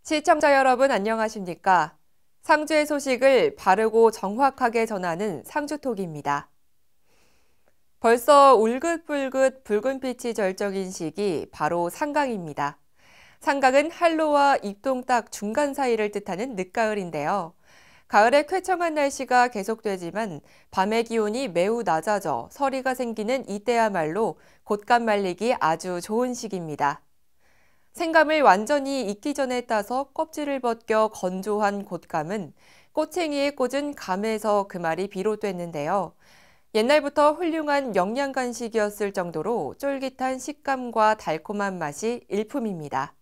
시청자 여러분 안녕하십니까? 상주의 소식을 바르고 정확하게 전하는 상주톡입니다. 벌써 울긋불긋 붉은빛이 절정인 시기 바로 상강입니다. 상강은 한로와 입동 딱 중간 사이를 뜻하는 늦가을인데요. 가을의 쾌청한 날씨가 계속되지만 밤의 기온이 매우 낮아져 서리가 생기는 이때야말로 곶감 말리기 아주 좋은 시기입니다. 생감을 완전히 익기 전에 따서 껍질을 벗겨 건조한 곶감은 꼬챙이에 꽂은 감에서 그 말이 비롯됐는데요. 옛날부터 훌륭한 영양 간식이었을 정도로 쫄깃한 식감과 달콤한 맛이 일품입니다.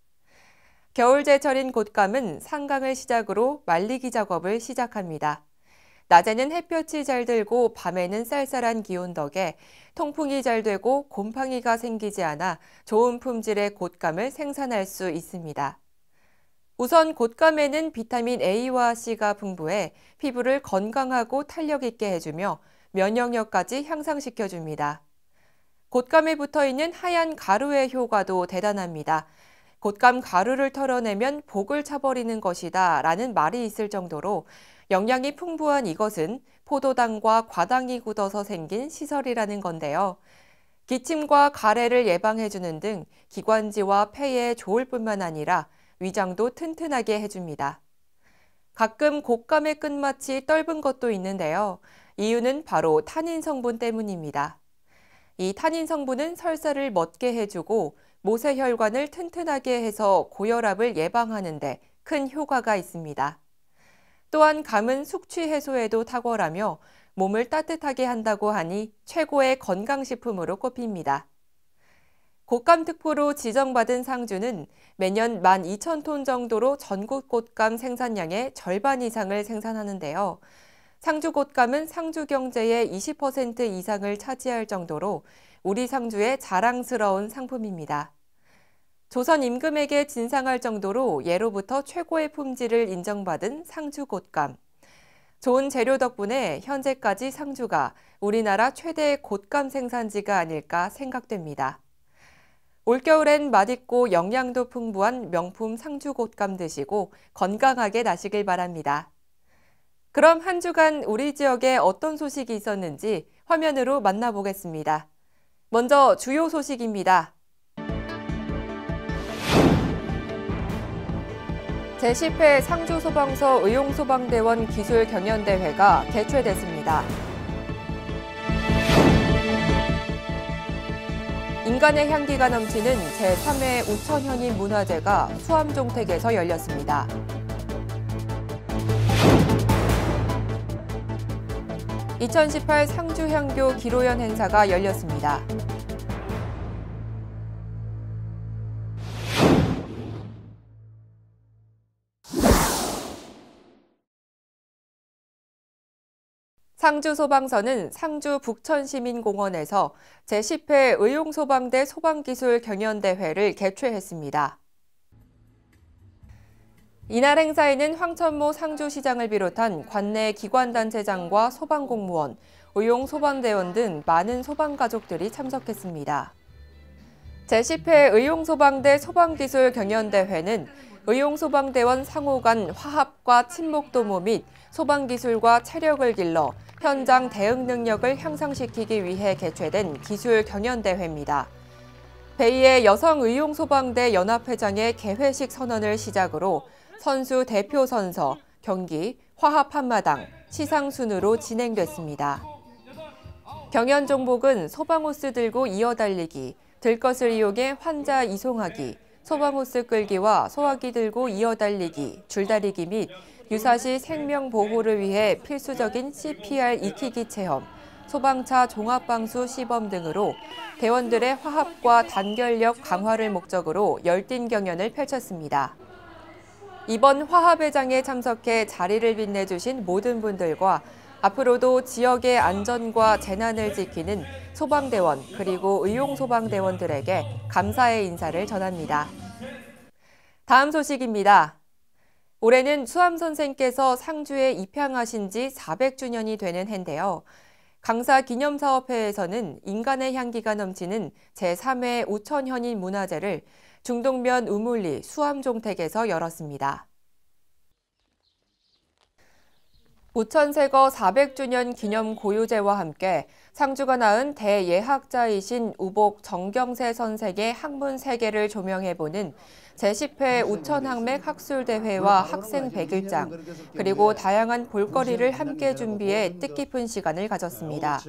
겨울제철인 곶감은 상강을 시작으로 말리기 작업을 시작합니다. 낮에는 햇볕이 잘 들고 밤에는 쌀쌀한 기온 덕에 통풍이 잘 되고 곰팡이가 생기지 않아 좋은 품질의 곶감을 생산할 수 있습니다. 우선 곶감에는 비타민 A와 C가 풍부해 피부를 건강하고 탄력 있게 해주며 면역력까지 향상시켜줍니다. 곶감에 붙어있는 하얀 가루의 효과도 대단합니다. 곶감 가루를 털어내면 복을 차버리는 것이다 라는 말이 있을 정도로 영양이 풍부한 이것은 포도당과 과당이 굳어서 생긴 시설이라는 건데요. 기침과 가래를 예방해주는 등 기관지와 폐에 좋을 뿐만 아니라 위장도 튼튼하게 해줍니다. 가끔 곶감의 끝맛이 떫은 것도 있는데요. 이유는 바로 타닌 성분 때문입니다. 이 타닌 성분은 설사를 멎게 해주고 모세혈관을 튼튼하게 해서 고혈압을 예방하는 데 큰 효과가 있습니다. 또한 감은 숙취 해소에도 탁월하며 몸을 따뜻하게 한다고 하니 최고의 건강식품으로 꼽힙니다. 곶감 특구로 지정받은 상주는 매년 12,000톤 정도로 전국 곶감 생산량의 절반 이상을 생산하는데요. 상주 곶감은 상주 경제의 20% 이상을 차지할 정도로 우리 상주의 자랑스러운 상품입니다. 조선 임금에게 진상할 정도로 예로부터 최고의 품질을 인정받은 상주 곶감. 좋은 재료 덕분에 현재까지 상주가 우리나라 최대의 곶감 생산지가 아닐까 생각됩니다. 올겨울엔 맛있고 영양도 풍부한 명품 상주 곶감 드시고 건강하게 나시길 바랍니다. 그럼 한 주간 우리 지역에 어떤 소식이 있었는지 화면으로 만나보겠습니다. 먼저 주요 소식입니다. 제10회 상주소방서 의용소방대원 기술경연대회가 개최됐습니다. 인간의 향기가 넘치는 제3회 우천현인 문화제가 수암종택에서 열렸습니다. (2018) 상주향교 기로연 행사가 열렸습니다. 상주소방서는 상주 북천시민공원에서 제10회 의용소방대 소방기술 경연대회를 개최했습니다. 이날 행사에는 황천모 상주시장을 비롯한 관내 기관단체장과 소방공무원, 의용소방대원 등 많은 소방가족들이 참석했습니다. 제10회 의용소방대 소방기술 경연대회는 의용소방대원 상호 간 화합과 친목도모 및 소방기술과 체력을 길러 현장 대응 능력을 향상시키기 위해 개최된 기술 경연대회입니다. 배2의 여성의용소방대 연합회장의 개회식 선언을 시작으로 선수 대표 선서, 경기, 화합 한마당, 시상 순으로 진행됐습니다. 경연 종목은 소방호스 들고 이어달리기, 들것을 이용해 환자 이송하기, 소방호스 끌기와 소화기 들고 이어달리기, 줄다리기 및 유사시 생명 보호를 위해 필수적인 CPR 익히기 체험, 소방차 종합방수 시범 등으로 대원들의 화합과 단결력 강화를 목적으로 열띤 경연을 펼쳤습니다. 이번 화합회장에 참석해 자리를 빛내주신 모든 분들과 앞으로도 지역의 안전과 재난을 지키는 소방대원 그리고 의용소방대원들에게 감사의 인사를 전합니다. 다음 소식입니다. 올해는 수암 선생께서 상주에 입향하신 지 400주년이 되는 해인데요. 강사기념사업회에서는 인간의 향기가 넘치는 제3회 우천현인 문화제를 중동면 우물리 수암종택에서 열었습니다. 우천세거 400주년 기념 고유제와 함께 상주가 낳은 대예학자이신 우복 정경세 선생의 학문 세계를 조명해보는 제10회 우천학맥 학술대회와 학생 100일장, 그리고 다양한 볼거리를 함께 준비해 뜻깊은 시간을 가졌습니다.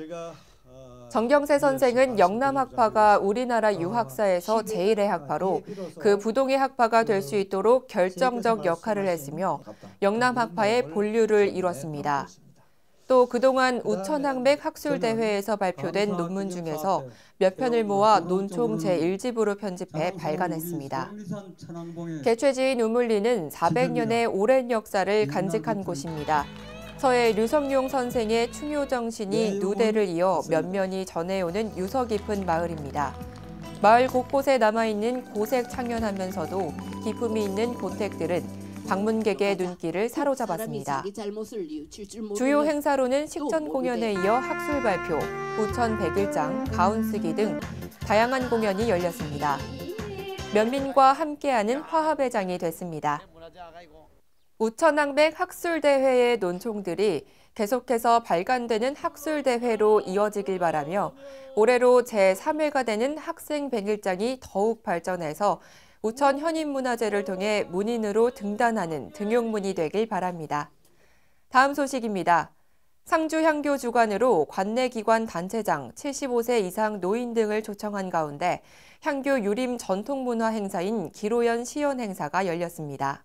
정경세 선생은 영남학파가 우리나라 유학사에서 제1의 학파로 그 부동의 학파가 될 수 있도록 결정적 역할을 했으며 영남학파의 본류를 이뤘습니다. 또 그동안 우천학맥 학술대회에서 발표된 논문 중에서 몇 편을 모아 논총 제1집으로 편집해 발간했습니다. 개최지인 우물리는 400년의 오랜 역사를 간직한 곳입니다. 서해 류성룡 선생의 충효 정신이 누대를 이어 면면이 전해오는 유서 깊은 마을입니다. 마을 곳곳에 남아있는 고색 창연하면서도 기품이 있는 고택들은 방문객의 눈길을 사로잡았습니다. 주요 행사로는 식전 공연에 이어 학술 발표, 우천 100일장, 가운 쓰기 등 다양한 공연이 열렸습니다. 면민과 함께하는 화합의 장이 됐습니다. 우천학맥 학술대회의 논총들이 계속해서 발간되는 학술대회로 이어지길 바라며 올해로 제3회가 되는 학생 100일장이 더욱 발전해서 우천 현인문화재를 통해 문인으로 등단하는 등용문이 되길 바랍니다. 다음 소식입니다. 상주 향교 주관으로 관내기관 단체장, 75세 이상 노인 등을 초청한 가운데 향교 유림 전통문화 행사인 기로연 시연 행사가 열렸습니다.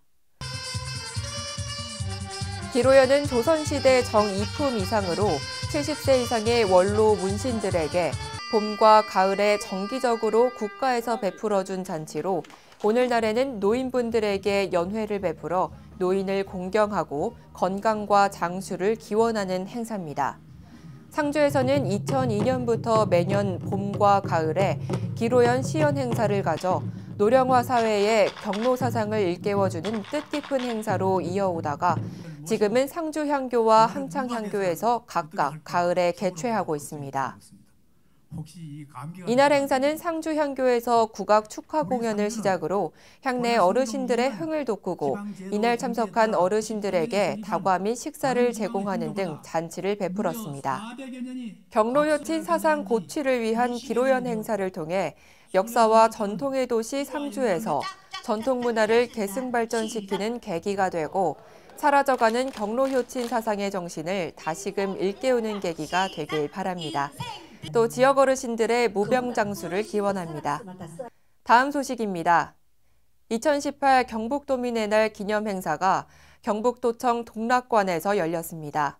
기로연은 조선시대 정이품 이상으로 70세 이상의 원로 문신들에게 봄과 가을에 정기적으로 국가에서 베풀어준 잔치로 오늘날에는 노인분들에게 연회를 베풀어 노인을 공경하고 건강과 장수를 기원하는 행사입니다. 상주에서는 2002년부터 매년 봄과 가을에 기로연 시연 행사를 가져 노령화 사회의 경로 사상을 일깨워주는 뜻깊은 행사로 이어오다가 지금은 상주향교와 함창향교에서 각각 가을에 개최하고 있습니다. 이날 행사는 상주향교에서 국악 축하 공연을 시작으로 향내 어르신들의 흥을 돋구고 이날 참석한 어르신들에게 다과 및 식사를 제공하는 등 잔치를 베풀었습니다. 경로효친 사상 고취를 위한 기로연 행사를 통해 역사와 전통의 도시 상주에서 전통문화를 계승발전시키는 계기가 되고 사라져가는 경로효친 사상의 정신을 다시금 일깨우는 계기가 되길 바랍니다. 또 지역 어르신들의 무병장수를 기원합니다. 다음 소식입니다. 2018 경북도민의 날 기념 행사가 경북도청 동락관에서 열렸습니다.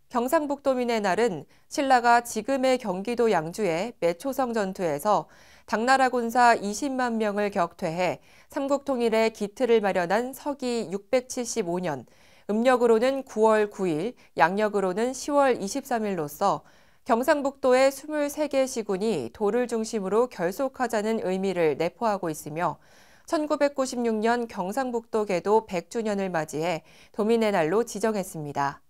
경상북도민의 날은 신라가 지금의 경기도 양주의 매초성 전투에서 당나라 군사 20만 명을 격퇴해 삼국통일의 기틀을 마련한 서기 675년, 음력으로는 9월 9일, 양력으로는 10월 23일로서 경상북도의 23개 시군이 도를 중심으로 결속하자는 의미를 내포하고 있으며 1996년 경상북도 개도 100주년을 맞이해 도민의 날로 지정했습니다.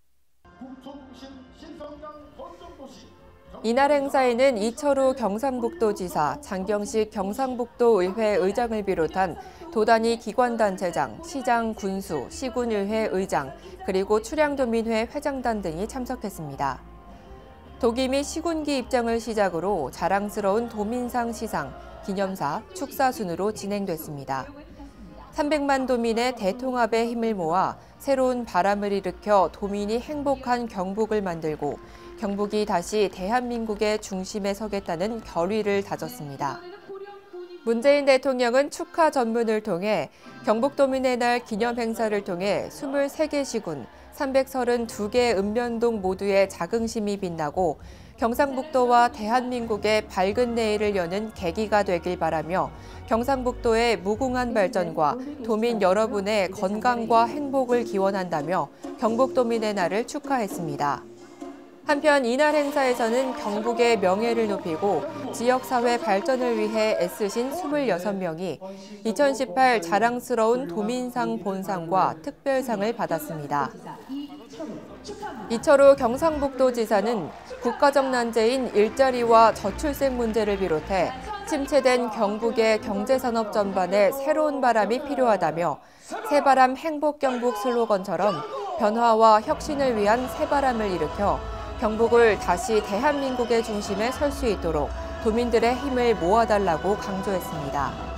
이날 행사에는 이철우 경상북도지사, 장경식 경상북도의회 의장을 비롯한 도단위 기관단체장, 시장, 군수, 시군의회 의장, 그리고 출양도민회 회장단 등이 참석했습니다. 도기 및 시군기 입장을 시작으로 자랑스러운 도민상 시상, 기념사, 축사 순으로 진행됐습니다. 300만 도민의 대통합의 힘을 모아 새로운 바람을 일으켜 도민이 행복한 경북을 만들고 경북이 다시 대한민국의 중심에 서겠다는 결의를 다졌습니다. 문재인 대통령은 축하 전문을 통해 경북도민의 날 기념 행사를 통해 23개 시군, 332개 읍면동 모두의 자긍심이 빛나고 경상북도와 대한민국의 밝은 내일을 여는 계기가 되길 바라며 경상북도의 무궁한 발전과 도민 여러분의 건강과 행복을 기원한다며 경북도민의 날을 축하했습니다. 한편 이날 행사에서는 경북의 명예를 높이고 지역사회 발전을 위해 애쓰신 26명이 2018 자랑스러운 도민상 본상과 특별상을 받았습니다. 이철우 경상북도지사는 국가적 난제인 일자리와 저출생 문제를 비롯해 침체된 경북의 경제산업 전반에 새로운 바람이 필요하다며 새바람 행복경북 슬로건처럼 변화와 혁신을 위한 새바람을 일으켜 경북을 다시 대한민국의 중심에 설 수 있도록 도민들의 힘을 모아달라고 강조했습니다.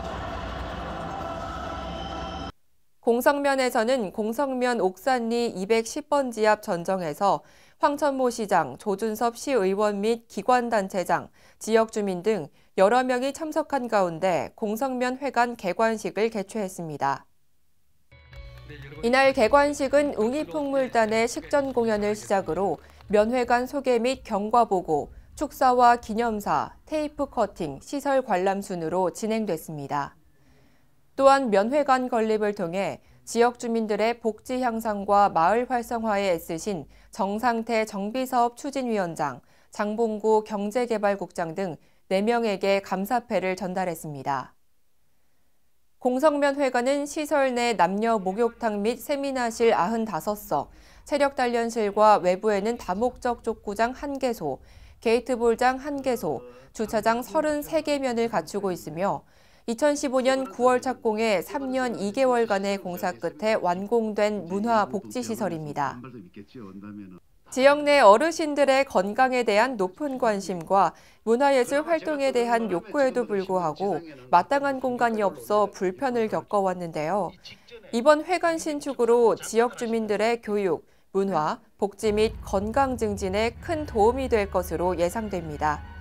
공성면에서는 공성면 옥산리 210번지 앞 전정에서 황천모 시장, 조준섭 시의원 및 기관단체장, 지역 주민 등 여러 명이 참석한 가운데 공성면 회관 개관식을 개최했습니다. 이날 개관식은 웅이풍물단의 식전 공연을 시작으로 면회관 소개 및 경과 보고, 축사와 기념사, 테이프 커팅, 시설 관람 순으로 진행됐습니다. 또한 면회관 건립을 통해 지역 주민들의 복지 향상과 마을 활성화에 애쓰신 정상태 정비사업 추진위원장, 장봉구 경제개발국장 등 4명에게 감사패를 전달했습니다. 공성면회관은 시설 내 남녀 목욕탕 및 세미나실 95석, 체력단련실과 외부에는 다목적 족구장 1개소, 게이트볼장 1개소, 주차장 33개면을 갖추고 있으며 2015년 9월 착공해 3년 2개월간의 공사 끝에 완공된 문화복지시설입니다. 지역 내 어르신들의 건강에 대한 높은 관심과 문화예술 활동에 대한 욕구에도 불구하고 마땅한 공간이 없어 불편을 겪어왔는데요. 이번 회관 신축으로 지역 주민들의 교육, 문화, 복지 및 건강 증진에 큰 도움이 될 것으로 예상됩니다.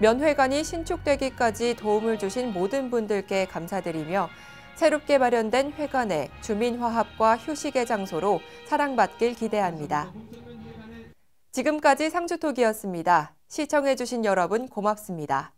면회관이 신축되기까지 도움을 주신 모든 분들께 감사드리며 새롭게 마련된 회관에 주민 화합과 휴식의 장소로 사랑받길 기대합니다. 지금까지 상주톡이었습니다. 시청해주신 여러분 고맙습니다.